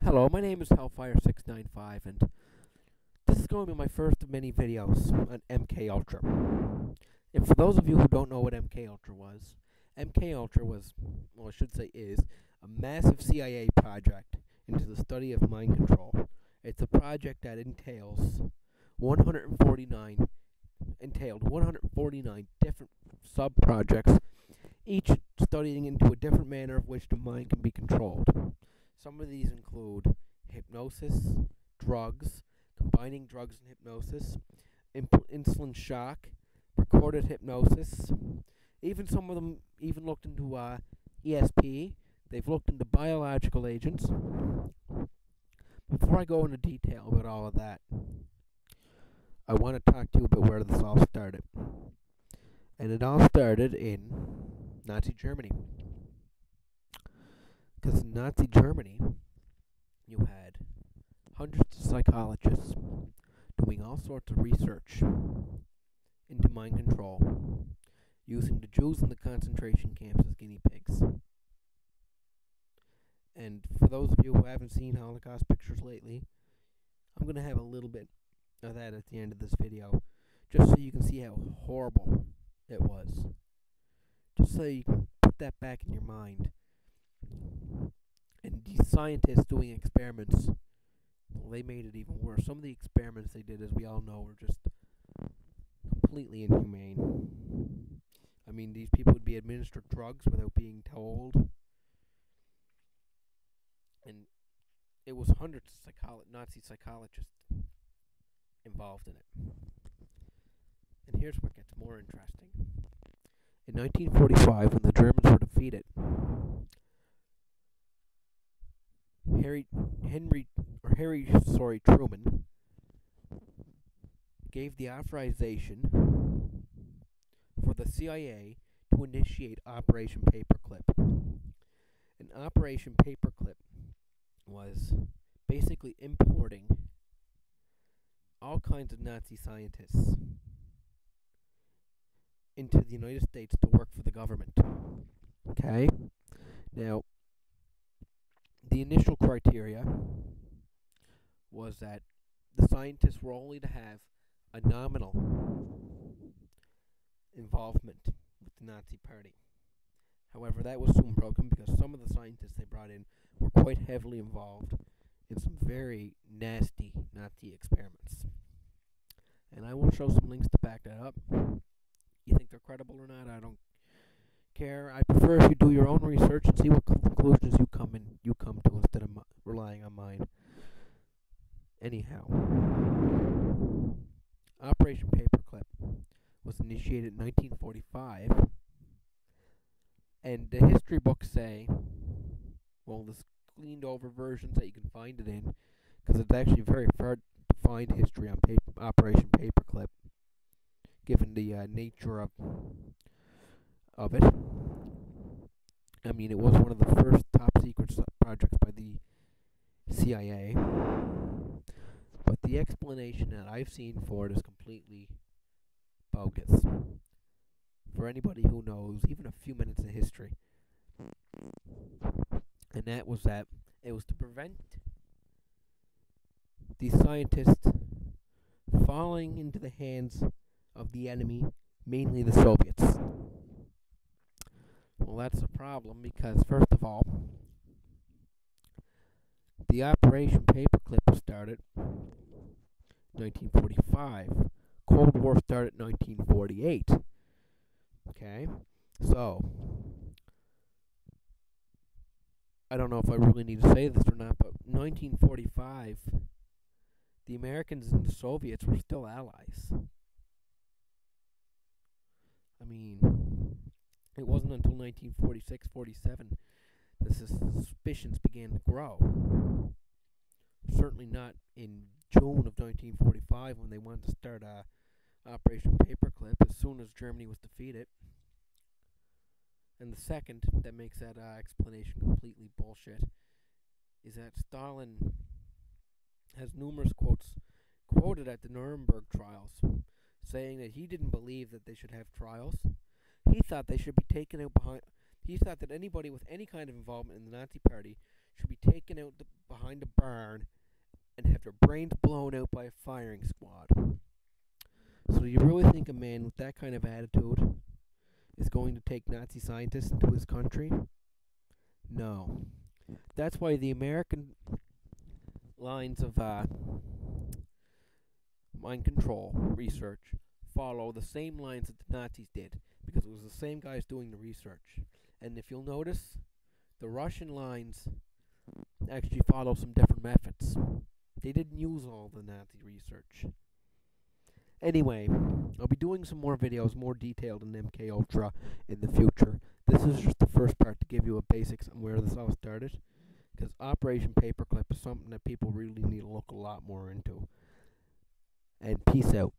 Hello, my name is Hellfire695, and this is going to be my first of many videos on MKultra. And for those of you who don't know what MKultra was, MKultra was, well, I should say is, a massive CIA project into the study of mind control. It's a project that entailed 149 different sub-projects, each studying into a different manner of which the mind can be controlled. Some of these include hypnosis, drugs, combining drugs and hypnosis, insulin shock, recorded hypnosis. Even some of them even looked into ESP. They've looked into biological agents. Before I go into detail about all of that, I want to talk to you about where this all started. And it all started in Nazi Germany. Because in Nazi Germany, you had hundreds of psychologists doing all sorts of research into mind control, using the Jews in the concentration camps as guinea pigs. And for those of you who haven't seen Holocaust pictures lately, I'm going to have a little bit of that at the end of this video, just so you can see how horrible it was. Just so you can put that back in your mind. And these scientists doing experiments, well, they made it even worse. Some of the experiments they did, as we all know, were just completely inhumane. I mean, these people would be administered drugs without being told. And it was hundreds of Nazi psychologists involved in it. And here's what gets more interesting. In 1945, when the Germans were defeated, Harry Truman gave the authorization for the CIA to initiate Operation Paperclip. And Operation Paperclip was basically importing all kinds of Nazi scientists into the United States to work for the government. Okay? Now, the initial criteria was that the scientists were only to have a nominal involvement with the Nazi Party. However, that was soon broken because some of the scientists they brought in were quite heavily involved in some very nasty Nazi experiments. And I will show some links to back that up. You think they're credible or not, I don't care. I prefer if you do your own research and see what conclusions you come to instead of relying on mine. Anyhow, Operation Paperclip was initiated in 1945, and the history books say, well, the cleaned over versions that you can find it in, because it's actually very hard to find history on Operation Paperclip, given the nature of it. I mean, it was one of the first top secret projects by the CIA, but the explanation that I've seen for it is completely bogus. For anybody who knows even a few minutes of history, and that it was to prevent these scientists falling into the hands of the enemy, mainly the Soviets. Well, that's a problem because, first of all, the Operation Paperclip was started in 1945. Cold War started in 1948. Okay? So, I don't know if I really need to say this or not, but 1945, the Americans and the Soviets were still allies. I mean, it wasn't until 1946-47 the suspicions began to grow. Certainly not in June of 1945 when they wanted to start Operation Paperclip as soon as Germany was defeated. And the second that makes that explanation completely bullshit is that Stalin has numerous quotes quoted at the Nuremberg trials saying that he didn't believe that they should have trials. He thought they should be taken out behind. He thought that anybody with any kind of involvement in the Nazi Party should be taken out behind a barn and have their brains blown out by a firing squad. So do you really think a man with that kind of attitude is going to take Nazi scientists into his country? No. That's why the American lines of mind control research follow the same lines that the Nazis did, because it was the same guys doing the research. And if you'll notice, the Russian lines actually follow some different methods. They didn't use all the Nazi research. Anyway, I'll be doing some more videos, more detailed in MKultra in the future. This is just the first part to give you a basics on where this all started, because Operation Paperclip is something that people really need to look a lot more into. And peace out.